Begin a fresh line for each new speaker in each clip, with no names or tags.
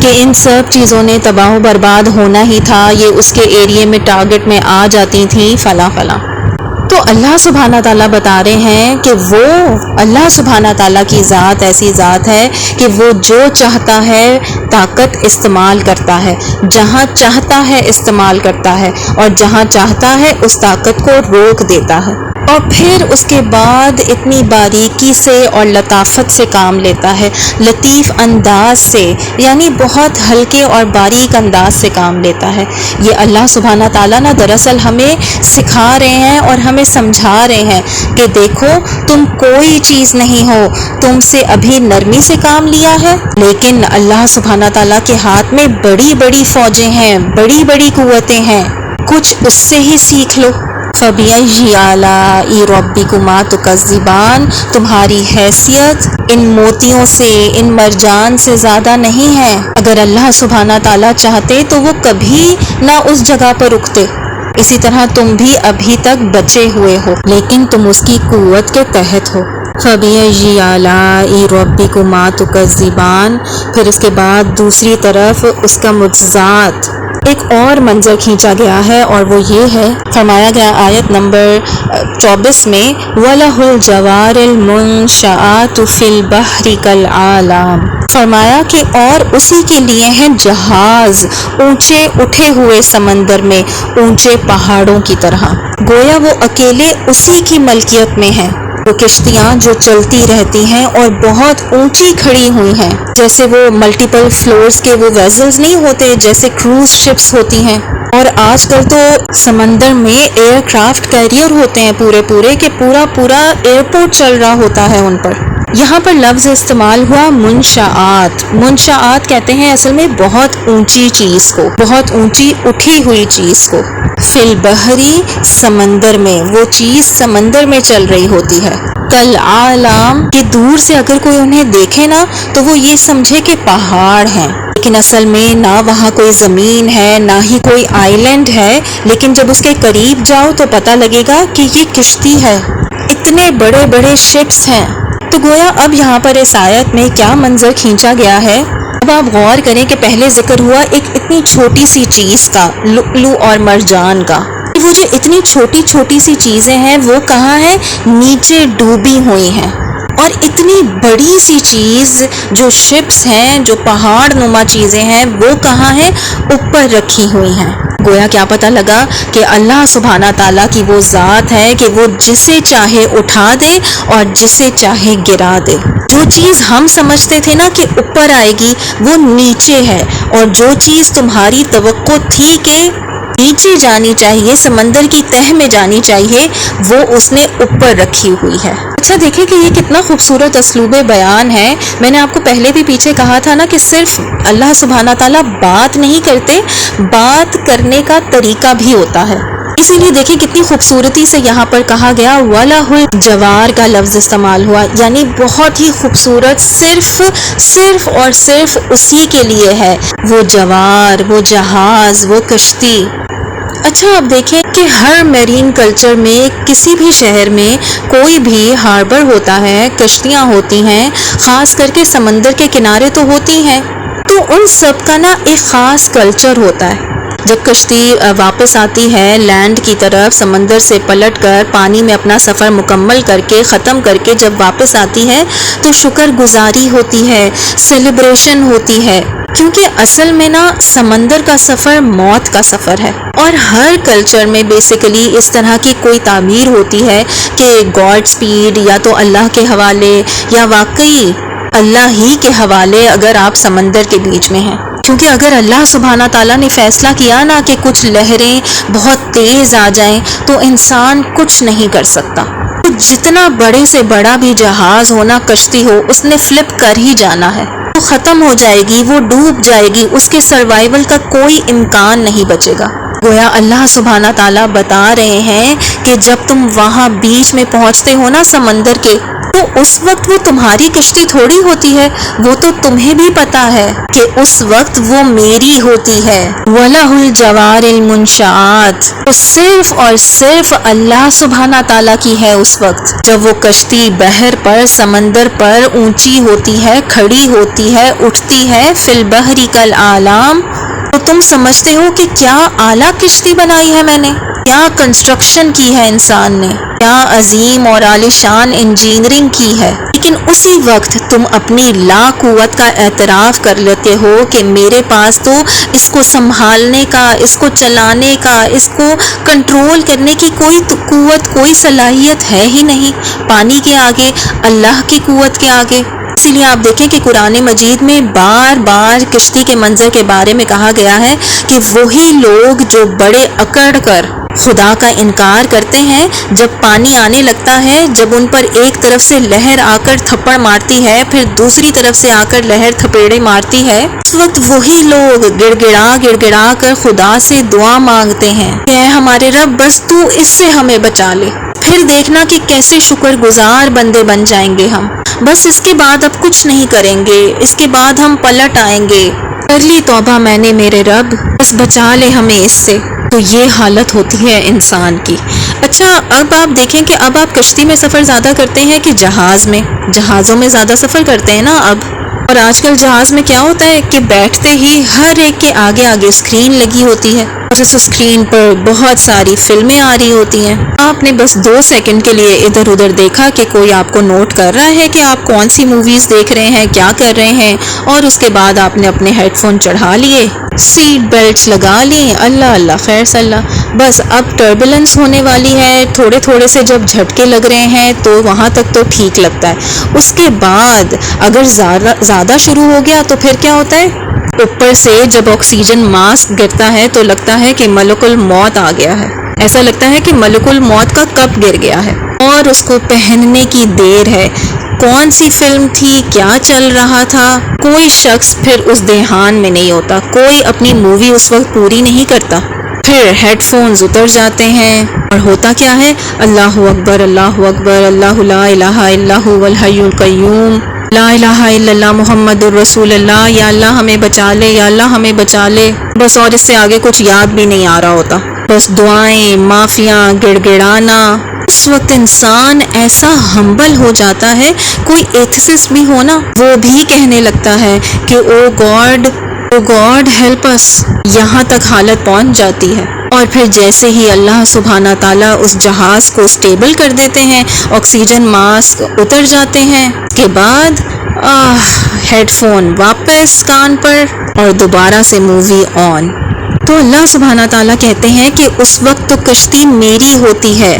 کہ ان سب چیزوں نے تباہ و برباد ہونا ہی تھا، یہ اس کے ایریے میں ٹارگٹ میں آ جاتی تھیں فلاں فلاں۔ تو اللہ سبحانہ تعالیٰ بتا رہے ہیں کہ وہ اللہ سبحانہ تعالیٰ کی ذات ایسی ذات ہے کہ وہ جو چاہتا ہے طاقت استعمال کرتا ہے، جہاں چاہتا ہے استعمال کرتا ہے، اور جہاں چاہتا ہے اس طاقت کو روک دیتا ہے، اور پھر اس کے بعد اتنی باریکی سے اور لطافت سے کام لیتا ہے، لطیف انداز سے، یعنی بہت ہلکے اور باریک انداز سے کام لیتا ہے۔ یہ اللہ سبحانہ تعالیٰ نا دراصل ہمیں سکھا رہے ہیں اور ہمیں سمجھا رہے ہیں کہ دیکھو تم کوئی چیز نہیں ہو، تم سے ابھی نرمی سے کام لیا ہے، لیکن اللہ سبحانہ تعالیٰ کے ہاتھ میں بڑی بڑی فوجیں ہیں، بڑی بڑی قوتیں ہیں، کچھ اس سے ہی سیکھ لو۔ فَبِأَيِّ آلَاءِ رَبِّكُمَا تُكَذِّبَانِ، تمہاری حیثیت ان موتیوں سے، ان مرجان سے زیادہ نہیں ہے۔ اگر اللہ سبحانہ تعالیٰ چاہتے تو وہ کبھی نہ اس جگہ پر رکتے۔ اسی طرح تم بھی ابھی تک بچے ہوئے ہو، لیکن تم اس کی قوت کے تحت ہو۔ فَبِأَيِّ آلَاءِ رَبِّكُمَا تُكَذِّبَانِ، پھر اس کے بعد دوسری طرف اس کا معجزات ایک اور منظر کھینچا گیا ہے، اور وہ یہ ہے، فرمایا گیا آیت نمبر 24 میں وَلَهُ الْجَوَارِ الْمُنشَآتُ فِي الْبَحْرِ كَالْأَعْلَامِ، فرمایا کہ اور اسی کے لیے ہیں جہاز اونچے اٹھے ہوئے سمندر میں، اونچے پہاڑوں کی طرح، گویا وہ اکیلے اسی کی ملکیت میں ہیں۔ وہ کشتیاں جو چلتی رہتی ہیں اور بہت اونچی کھڑی ہوئی ہیں، جیسے وہ ملٹیپل فلورز کے وہ ویزلز نہیں ہوتے، جیسے کروز شپس ہوتی ہیں، اور آج کل تو سمندر میں ایئر کرافٹ کیریئر ہوتے ہیں پورے کہ پورا ایئرپورٹ چل رہا ہوتا ہے ان پر۔ یہاں پر لفظ استعمال ہوا منشآت، منشآت کہتے ہیں اصل میں بہت اونچی چیز کو، بہت اونچی اٹھی ہوئی چیز کو، فی البحری سمندر میں، وہ چیز سمندر میں چل رہی ہوتی ہے، کالعالم کہ دور سے اگر کوئی انہیں دیکھے نا تو وہ یہ سمجھے کہ پہاڑ ہیں، لیکن اصل میں نہ وہاں کوئی زمین ہے نہ ہی کوئی آئی لینڈ ہے، لیکن جب اس کے قریب جاؤ تو پتہ لگے گا کہ یہ کشتی ہے، اتنے بڑے بڑے شپس ہیں۔ تو گویا اب یہاں پر اس آیت میں کیا منظر کھینچا گیا ہے، اب آپ غور کریں کہ پہلے ذکر ہوا ایک اتنی چھوٹی سی چیز کا، لؤلؤ اور مرجان کا، وہ جو اتنی چھوٹی چھوٹی سی چیزیں ہیں وہ کہاں ہیں، نیچے ڈوبی ہوئی ہیں، اور اتنی بڑی سی چیز جو شپس ہیں، جو پہاڑ نما چیزیں ہیں، وہ کہاں ہیں، اوپر رکھی ہوئی ہیں۔ گویا کیا پتہ لگا کہ اللہ سبحانہ تعالیٰ کی وہ ذات ہے کہ وہ جسے چاہے اٹھا دے اور جسے چاہے گرا دے۔ جو چیز ہم سمجھتے تھے نا کہ اوپر آئے گی وہ نیچے ہے، اور جو چیز تمہاری توقع تھی کہ نیچے جانی چاہیے، سمندر کی تہہ میں جانی چاہیے، وہ اس نے اوپر رکھی ہوئی ہے۔ اچھا دیکھیں کہ یہ کتنا خوبصورت اسلوب بیان ہے۔ میں نے آپ کو پہلے بھی پیچھے کہا تھا نا کہ صرف اللہ سبحانہ تعالیٰ بات نہیں کرتے، بات کرنے کا طریقہ بھی ہوتا ہے، اسی لیے دیکھیں کتنی خوبصورتی سے یہاں پر کہا گیا وَلَهُ الْجَوَارِ کا لفظ استعمال ہوا، یعنی بہت ہی خوبصورت، صرف اور صرف اسی کے لیے ہے وہ جوار، وہ جہاز، وہ کشتی۔ اچھا اب دیکھیں کہ ہر میرین کلچر میں کسی بھی شہر میں کوئی بھی ہاربر ہوتا ہے، کشتیاں ہوتی ہیں، خاص کر کے سمندر کے کنارے تو ہوتی ہیں، تو ان سب کا نا ایک خاص کلچر ہوتا ہے۔ جب کشتی واپس آتی ہے لینڈ کی طرف، سمندر سے پلٹ کر پانی میں اپنا سفر مکمل کر کے ختم کر کے جب واپس آتی ہے تو شکر گزاری ہوتی ہے، سیلیبریشن ہوتی ہے، کیونکہ اصل میں نا سمندر کا سفر موت کا سفر ہے۔ اور ہر کلچر میں بیسیکلی اس طرح کی کوئی تعبیر ہوتی ہے کہ گاڈ سپیڈ یا تو اللہ کے حوالے یا واقعی اللہ ہی کے حوالے اگر آپ سمندر کے بیچ میں ہیں، کیونکہ اگر اللہ سبحانہ تعالیٰ نے فیصلہ کیا نا کہ کچھ لہریں بہت تیز آ جائیں تو انسان کچھ نہیں کر سکتا، تو جتنا بڑے سے بڑا بھی جہاز ہونا، کشتی ہو، اس نے فلپ کر ہی جانا ہے، وہ ختم ہو جائے گی، وہ ڈوب جائے گی، اس کے سروائیول کا کوئی امکان نہیں بچے گا۔ گویا اللہ سبحانہ تعالیٰ بتا رہے ہیں کہ جب تم وہاں بیچ میں پہنچتے ہو نا سمندر کے، تو اس وقت وہ تمہاری کشتی تھوڑی ہوتی ہے، وہ تو تمہیں بھی پتا ہے کہ اس وقت وہ میری ہوتی ہے۔ وَلَهُ الْجَوَارِ الْمُنشَآتُ، وہ صرف اور صرف اللہ سبحانہ تعالیٰ کی ہے۔ اس وقت جب وہ کشتی بحر پر، سمندر پر اونچی ہوتی ہے، کھڑی ہوتی ہے، اٹھتی ہے، فِي الْبَحْرِ كَالْأَعْلَامِ، تو تم سمجھتے ہو کہ کیا اعلیٰ کشتی بنائی ہے میں نے، کیا کنسٹرکشن کی ہے انسان نے، کیا عظیم اور عالیشان انجینئرنگ کی ہے، لیکن اسی وقت تم اپنی لا قوت کا اعتراف کر لیتے ہو کہ میرے پاس تو اس کو سنبھالنے کا، اس کو چلانے کا، اس کو کنٹرول کرنے کی کوئی قوت، کوئی صلاحیت ہے ہی نہیں پانی کے آگے، اللہ کی قوت کے آگے۔ اسی لیے آپ دیکھیں کہ قرآن مجید میں بار بار کشتی کے منظر کے بارے میں کہا گیا ہے کہ وہی لوگ جو بڑے اکڑ کر خدا کا انکار کرتے ہیں، جب پانی آنے لگتا ہے، جب ان پر ایک طرف سے لہر آ کر تھپڑ مارتی ہے، پھر دوسری طرف سے آ کر لہر تھپیڑے مارتی ہے، اس وقت وہی لوگ گڑ گڑا کر خدا سے دعا مانگتے ہیں کہ اے ہمارے رب بس تو اس سے ہمیں بچا لے۔ پھر دیکھنا کہ کیسے شکر گزار بندے بن جائیں گے ہم، بس اس کے بعد اب کچھ نہیں کریں گے، اس کے بعد ہم پلٹ آئیں گے، کر لی توبہ میں نے میرے رب، بس بچا لے ہمیں اس سے۔ تو یہ حالت ہوتی ہے انسان کی۔ اچھا اب آپ دیکھیں کہ اب آپ کشتی میں سفر زیادہ کرتے ہیں کہ جہاز میں؟ جہازوں میں زیادہ سفر کرتے ہیں نا اب۔ اور آج کل جہاز میں کیا ہوتا ہے کہ بیٹھتے ہی ہر ایک کے آگے آگے اسکرین لگی ہوتی ہے، اور اس اسکرین پر بہت ساری فلمیں آ رہی ہوتی ہیں۔ آپ نے بس 2 سیکنڈ کے لیے ادھر ادھر دیکھا کہ کوئی آپ کو نوٹ کر رہا ہے کہ آپ کون سی موویز دیکھ رہے ہیں، کیا کر رہے ہیں، اور اس کے بعد آپ نے اپنے ہیڈ فون چڑھا لیے، سیٹ بیلٹس لگا لی، اللہ اللہ خیر صلاح، بس اب ٹربولنس ہونے والی ہے، تھوڑے تھوڑے سے جب جھٹکے لگ رہے ہیں تو وہاں تک تو ٹھیک لگتا ہے۔ اس کے بعد اگر زیادہ شروع ہو گیا تو پھر کیا ہوتا ہے، اوپر سے جب آکسیجن ماسک گرتا ہے تو لگتا ہے کہ ملک الموت آ گیا ہے، ایسا لگتا ہے کہ ملک الموت کا کپ گر گیا ہے، اور اس کو پہننے کی دیر ہے۔ کون سی فلم تھی، کیا چل رہا تھا، کوئی شخص پھر اس دھیان میں نہیں ہوتا، کوئی اپنی مووی اس وقت پوری نہیں کرتا، پھر ہیڈ فونز اتر جاتے ہیں، اور ہوتا کیا ہے، اللہ اکبر اللہ اکبر، اللہ لا الہ الا هو الحی القیوم، لا الہ الا اللہ محمد الرسول اللہ، یا اللہ ہمیں بچا لے، یا اللہ ہمیں بچا لے، بس اور اس سے آگے کچھ یاد بھی نہیں آ رہا ہوتا، بس دعائیں، معافیاں، گڑ گڑانا۔ اس وقت انسان ایسا ہمبل ہو جاتا ہے، کوئی ایتھسسٹ بھی ہو نا، وہ بھی کہنے لگتا ہے کہ او گاڈ ہیلپ اس، یہاں تک حالت پہنچ جاتی ہے۔ اور پھر جیسے ہی اللہ سبحانہ تعالیٰ اس جہاز کو سٹیبل کر دیتے ہیں، آکسیجن ماسک اتر جاتے ہیں، اس کے بعد ہیڈ فون واپس کان پر، اور دوبارہ سے مووی آن۔ تو اللہ سبحانہ تعالیٰ کہتے ہیں کہ اس وقت تو کشتی میری ہوتی ہے،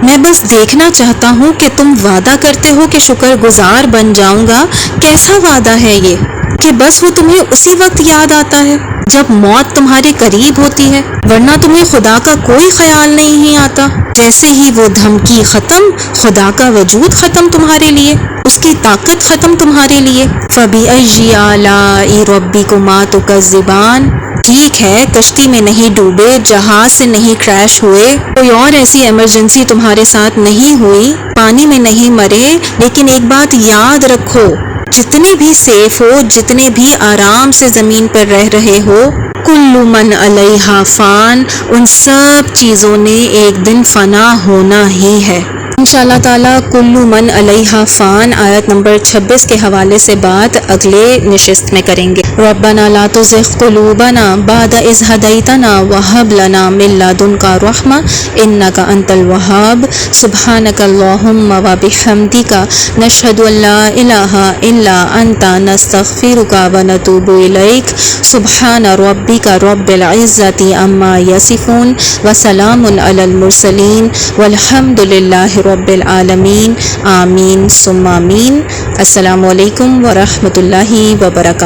میں بس دیکھنا چاہتا ہوں کہ تم وعدہ کرتے ہو کہ شکر گزار بن جاؤں گا، کیسا وعدہ ہے یہ کہ بس وہ تمہیں اسی وقت یاد آتا ہے جب موت تمہارے قریب ہوتی ہے، ورنہ تمہیں خدا کا کوئی خیال نہیں آتا۔ جیسے ہی وہ دھمکی ختم، خدا کا وجود ختم تمہارے لیے، اس کی طاقت ختم تمہارے لیے۔ فَبِأَيِّ آلَاءِ رَبِّكُمَا تُكَذِّبَانِ، ٹھیک ہے کشتی میں نہیں ڈوبے، جہاز سے نہیں کریش ہوئے، کوئی اور ایسی ایمرجنسی تمہارے ساتھ نہیں ہوئی، پانی میں نہیں مرے، لیکن ایک بات یاد رکھو، جتنے بھی سیف ہو، جتنے بھی آرام سے زمین پر رہ رہے ہو، کل من علیہا فان، ان سب چیزوں نے ایک دن فنا ہونا ہی ہے۔ انشاءاللہ تعالیٰ کل من علیہا فان آیت نمبر 26 کے حوالے سے بات اگلے نشست میں کریں گے۔ ربنا لا تزغ قلوبنا بعد اذ ہدیتنا وہب لنا من لدنک رحمۃ انک انت الوہاب، سبحانک اللہم وبحمدک نشہد ان لا الہ الا انت نستغفرک ونتوب الیک، سبحان ربک رب العزۃ عما یصفون وسلام علی المرسلین والحمد للہ رب العالمین، آمین ثم آمین۔ السلام علیکم ورحمۃ اللہ وبرکاتہ۔